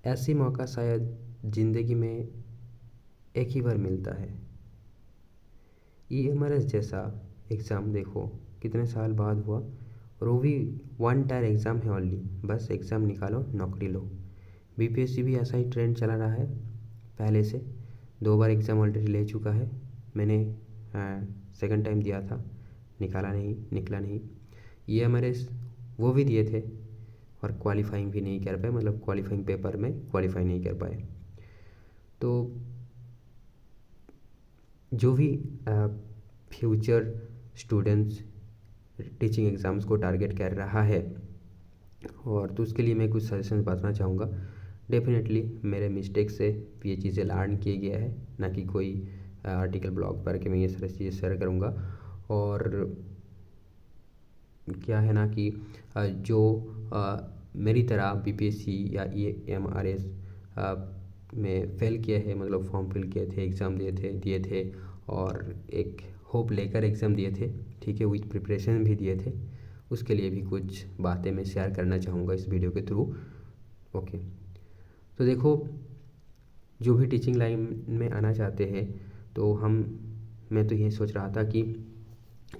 ऐसी मौका शायद ज़िंदगी में एक ही बार मिलता है। ईएमआरएस जैसा एग्ज़ाम देखो कितने साल बाद हुआ, और वो भी वन टायर एग्ज़ाम है ओनली, बस एग्ज़ाम निकालो नौकरी लो। बीपीएससी भी ऐसा ही ट्रेंड चला रहा है पहले से, 2 बार एग्ज़ाम ऑलरेडी ले चुका है। मैंने सेकंड टाइम दिया था, निकला नहीं। ईएमआरएस वो भी दिए थे और क्वालिफाइंग भी नहीं कर पाए, मतलब क्वालिफाइंग पेपर में क्वालिफाई नहीं कर पाए। तो जो भी फ्यूचर स्टूडेंट्स टीचिंग एग्ज़ाम्स को टारगेट कर रहा है, और तो उसके लिए मैं कुछ सजेशंस बताना चाहूँगा। डेफिनेटली मेरे मिस्टेक से ये चीज़ें लर्न किए गया है, ना कि कोई आर्टिकल ब्लॉग पढ़ के मैं ये सारी चीज़ें शेयर करूँगा। और क्या है ना कि जो मेरी तरह बीपीएससी या ईएमआरएस में फ़ेल किए हैं, मतलब फॉर्म फिल किए थे, एग्ज़ाम दिए थे और एक होप लेकर एग्ज़ाम दिए थे, ठीक है, विथ प्रिपरेशन भी दिए थे, उसके लिए भी कुछ बातें मैं शेयर करना चाहूँगा इस वीडियो के थ्रू। ओके, तो देखो, जो भी टीचिंग लाइन में आना चाहते हैं तो मैं तो ये सोच रहा था कि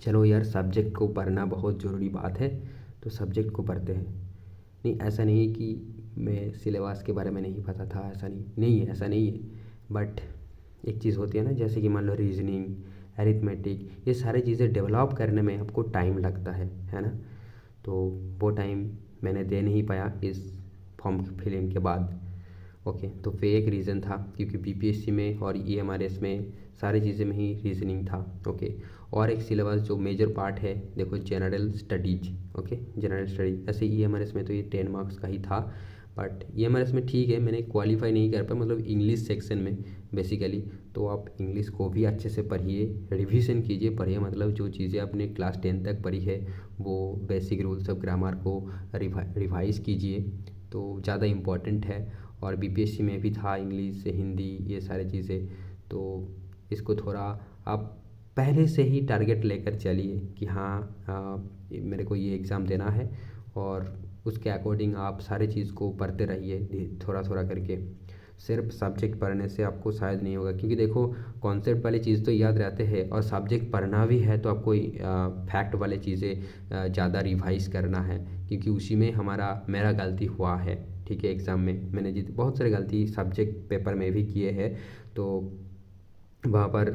चलो यार, सब्जेक्ट को पढ़ना बहुत ज़रूरी बात है, तो सब्जेक्ट को पढ़ते हैं। नहीं, ऐसा नहीं है कि मैं सिलेबस के बारे में नहीं पता था, ऐसा नहीं है। बट एक चीज़ होती है ना, जैसे कि मान लो रीजनिंग, अरिथमेटिक, ये सारी चीज़ें डेवलप करने में आपको टाइम लगता है ना। तो वो टाइम मैंने दे नहीं पाया इस फॉर्म फिलिंग के बाद। ओके, तो फिर एक रीज़न था क्योंकि बीपीएससी में और ईएमआरएस में सारी चीज़ें में ही रीजनिंग था। ओके, और एक सिलेबस जो मेजर पार्ट है, देखो, general studies. Okay, general studies, ऐसे ईएमआरएस में तो ये 10 मार्क्स का ही था, बट ईएमआरएस में ठीक है, मैंने क्वालिफाई नहीं कर पाया, मतलब इंग्लिश सेक्शन में बेसिकली। तो आप इंग्लिश को भी अच्छे से पढ़िए, रिवीजन कीजिए, पढ़िए, मतलब जो चीज़ें आपने क्लास 10 तक पढ़ी है वो बेसिक रूल्स ऑफ ग्रामर को रिवाइज कीजिए, तो ज़्यादा इम्पॉर्टेंट है। और बीपीएससी में भी था इंग्लिश, हिंदी, ये सारी चीज़ें, तो इसको थोड़ा आप पहले से ही टारगेट लेकर चलिए कि हाँ, मेरे को ये एग्ज़ाम देना है, और उसके अकॉर्डिंग आप सारी चीज़ को पढ़ते रहिए थोड़ा थोड़ा करके। सिर्फ सब्जेक्ट पढ़ने से आपको शायद नहीं होगा, क्योंकि देखो, कॉन्सेप्ट वाली चीज़ तो याद रहते हैं, और सब्जेक्ट पढ़ना भी है तो आपको फैक्ट वाले चीज़ें ज़्यादा रिवाइज करना है, क्योंकि उसी में मेरा गलती हुआ है, ठीक है। एग्ज़ाम में मैंने बहुत सारी गलती सब्जेक्ट पेपर में भी किए हैं, तो वहाँ पर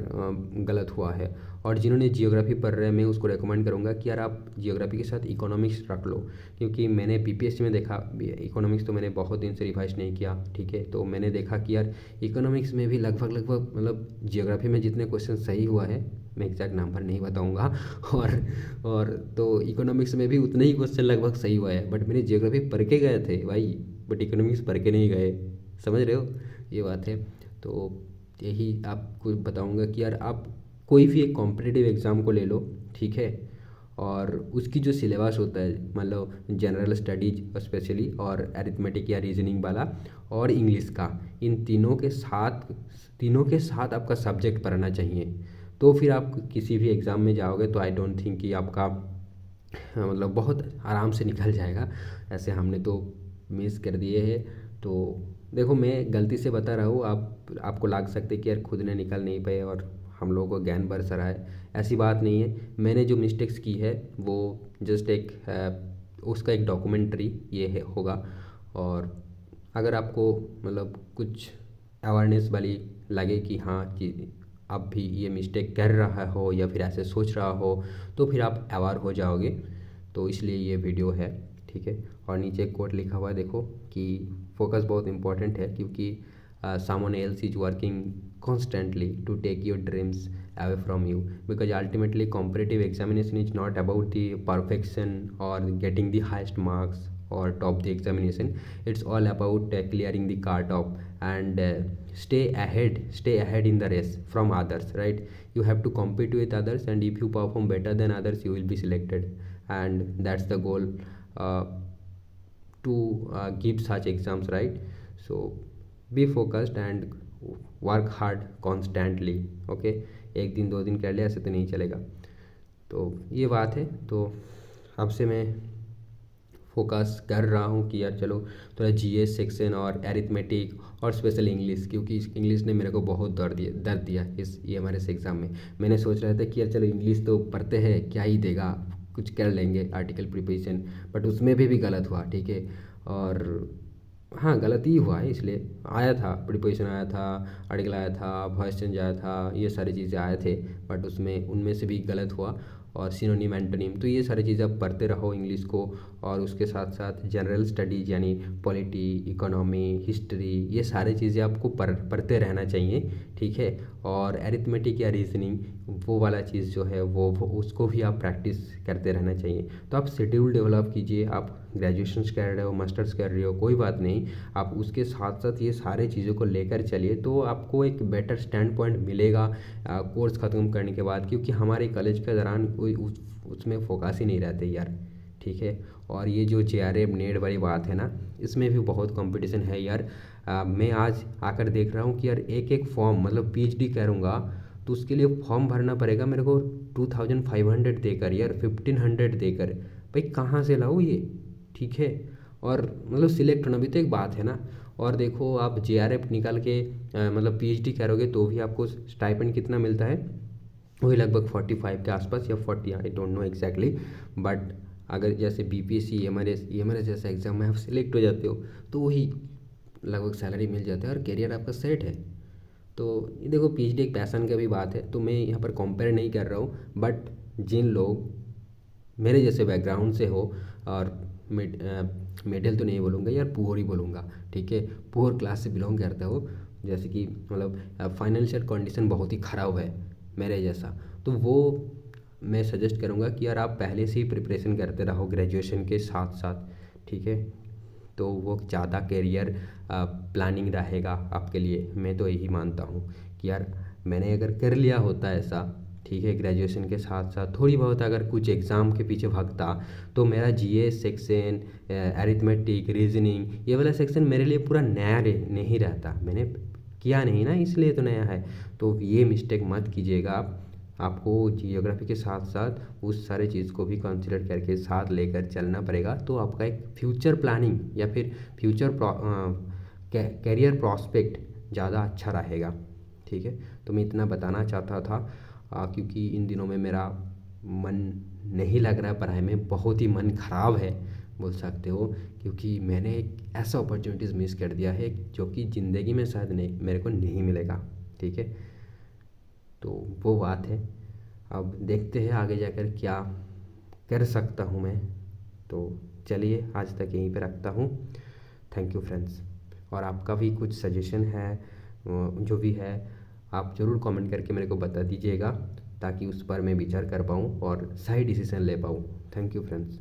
गलत हुआ है। और जिन्होंने जियोग्राफी पढ़ रहे हैं, मैं उसको रेकमेंड करूँगा कि यार आप जियोग्राफी के साथ इकोनॉमिक्स रख लो, क्योंकि मैंने बीपीएससी में देखा, इकोनॉमिक्स तो मैंने बहुत दिन से रिवाइज नहीं किया, ठीक है। तो मैंने देखा कि यार इकोनॉमिक्स में भी लगभग मतलब जियोग्राफी में जितने क्वेश्चन सही हुआ है, मैं एग्जैक्ट नंबर नहीं बताऊँगा, और तो इकोनॉमिक्स में भी उतने ही क्वेश्चन लगभग सही हुआ है, बट मैंने जियोग्राफी पढ़ के गए थे भाई, बट इकोनॉमिक्स पढ़ के नहीं गए, समझ रहे हो, ये बात है। तो यही आपको बताऊंगा कि यार आप कोई भी एक कॉम्पिटिटिव एग्ज़ाम को ले लो, ठीक है, और उसकी जो सिलेबस होता है, मान लो जनरल स्टडीज स्पेशली, और अरिथमेटिक या रीजनिंग वाला, और इंग्लिश का, इन तीनों के साथ आपका सब्जेक्ट पढ़ना चाहिए। तो फिर आप किसी भी एग्ज़ाम में जाओगे तो आई डोंट थिंक कि आपका मतलब बहुत आराम से निकल जाएगा। ऐसे हमने तो मिस कर दिए हैं। तो देखो, मैं गलती से बता रहा हूँ, आपको लग सकते कि यार खुद ने निकल नहीं पाए और हम लोगों को ज्ञान बरस रहा है, ऐसी बात नहीं है। मैंने जो मिस्टेक्स की है वो जस्ट उसका एक डॉक्यूमेंट्री ये है होगा। और अगर आपको मतलब कुछ अवेयरनेस वाली लगे कि हाँ कि आप भी ये मिस्टेक कर रहा हो या फिर ऐसे सोच रहा हो, तो फिर आप अवेयर हो जाओगे, तो इसलिए ये वीडियो है, ठीक है। और नीचे एक कोट लिखा हुआ है, देखो, कि फोकस बहुत इंपॉर्टेंट है, क्योंकि someone else is working constantly to take your dreams away from you, because ultimately competitive examination is not about the perfection or getting the highest marks or top the examination. It's all about clearing the cut off and stay ahead in the race from others, right? You have to compete with others, and if you perform better than others, you will be selected, and that's the goal uh, to give such exams, right? So be focused and work hard constantly. Okay, एक दिन 2 दिन कर लिया ऐसे तो नहीं चलेगा। तो ये बात है। तो अब से मैं फोकस कर रहा हूँ कि यार चलो थोड़ा जीएस सेक्शन और एरिथमेटिक और स्पेशल इंग्लिश, क्योंकि इंग्लिश ने मेरे को बहुत दर्द दिया इस ईएमआरएस एग्ज़ाम में। मैंने सोच रहा था कि यार चलो इंग्लिश तो पढ़ते हैं, क्या ही देगा, कुछ कर लेंगे आर्टिकल प्रिपरेशन, बट उसमें भी गलत हुआ, ठीक है। और हाँ, गलत ही हुआ है, इसलिए आया था, प्रिपरेशन आया था, आर्टिकल आया था, वॉइस चेंज आया था, ये सारी चीज़ें आए थे, बट उसमें उनमें से भी गलत हुआ। और सिनोनिम एंटोनिम, तो ये सारी चीज़ें आप पढ़ते रहो इंग्लिश को, और उसके साथ साथ जनरल स्टडीज यानी पॉलिटी, इकोनॉमी, हिस्ट्री, ये सारी चीज़ें आपको पढ़ते रहना चाहिए, ठीक है। और एरिथमेटिक या रीजनिंग, वो वाला चीज़ जो है वो उसको भी आप प्रैक्टिस करते रहना चाहिए। तो आप शेड्यूल डेवलप कीजिए, आप ग्रेजुएशन कर रहे हो, मास्टर्स कर रहे हो, कोई बात नहीं, आप उसके साथ साथ ये सारे चीज़ों को लेकर चलिए, तो आपको एक बेटर स्टैंड पॉइंट मिलेगा कोर्स ख़त्म करने के बाद। क्योंकि हमारे कॉलेज के दौरान कोई उसमें फोकस ही नहीं रहते यार, ठीक है। और ये जो जेआरएफ नेट वाली बात है ना, इसमें भी बहुत कंपटीशन है यार। मैं आज आकर देख रहा हूँ कि यार एक एक फॉर्म, मतलब पीएचडी करूँगा तो उसके लिए फॉर्म भरना पड़ेगा मेरे को 2500 देकर, यार 1500 देकर, भाई कहाँ से लाऊँ ये, ठीक है। और मतलब सिलेक्ट होना भी तो एक बात है ना। और देखो आप जेआरएफ निकाल के मतलब पीएचडी करोगे तो भी आपको स्टाइपेंड कितना मिलता है, वही लगभग 45 के आसपास या 40, I don't know exactly. But अगर जैसे बीपीएससी, एमआरएस जैसा एग्जाम में आप सिलेक्ट हो जाते हो तो वही लगभग सैलरी मिल जाता है और करियर आपका सेट है। तो ये देखो पीएचडी एक पैशन का भी बात है, तो मैं यहाँ पर कंपेयर नहीं कर रहा हूँ, बट जिन लोग मेरे जैसे बैकग्राउंड से हो, और मिडिल तो नहीं बोलूँगा यार, पुअर ही बोलूँगा, ठीक है, पुअर क्लास से बिलोंग करते हो, जैसे कि मतलब फाइनेंशियल कंडीशन बहुत ही ख़राब है मेरे जैसा, तो वो मैं सजेस्ट करूँगा कि यार आप पहले से ही प्रिपरेशन करते रहो ग्रेजुएशन के साथ साथ, ठीक है। तो वो ज़्यादा करियर प्लानिंग रहेगा आपके लिए। मैं तो यही मानता हूँ कि यार मैंने अगर कर लिया होता ऐसा, ठीक है, ग्रेजुएशन के साथ साथ थोड़ी बहुत अगर कुछ एग्ज़ाम के पीछे भागता, तो मेरा जीएस सेक्शन, अरिथमेटिक, रीजनिंग, ये वाला सेक्शन मेरे लिए पूरा नया नहीं रहता। मैंने किया नहीं ना, इसलिए तो नया है। तो ये मिस्टेक मत कीजिएगा आप। आपको जियोग्राफी के साथ साथ उस सारे चीज़ को भी कंसिडर करके साथ लेकर चलना पड़ेगा, तो आपका एक फ्यूचर प्लानिंग या फिर फ्यूचर कैरियर प्रॉस्पेक्ट ज़्यादा अच्छा रहेगा, ठीक है। तो मैं इतना बताना चाहता था, क्योंकि इन दिनों में मेरा मन नहीं लग रहा है पढ़ाई में, बहुत ही मन ख़राब है बोल सकते हो, क्योंकि मैंने एक ऐसा अपॉर्चुनिटीज़ मिस कर दिया है जो कि ज़िंदगी में शायद नहीं, मेरे को नहीं मिलेगा, ठीक है। तो वो बात है, अब देखते हैं आगे जाकर क्या कर सकता हूँ मैं। तो चलिए आज तक यहीं पे रखता हूँ। Thank you friends. और आपका भी कुछ सजेशन है, जो भी है आप ज़रूर कमेंट करके मेरे को बता दीजिएगा, ताकि उस पर मैं विचार कर पाऊँ और सही डिसीज़न ले पाऊँ। Thank you friends.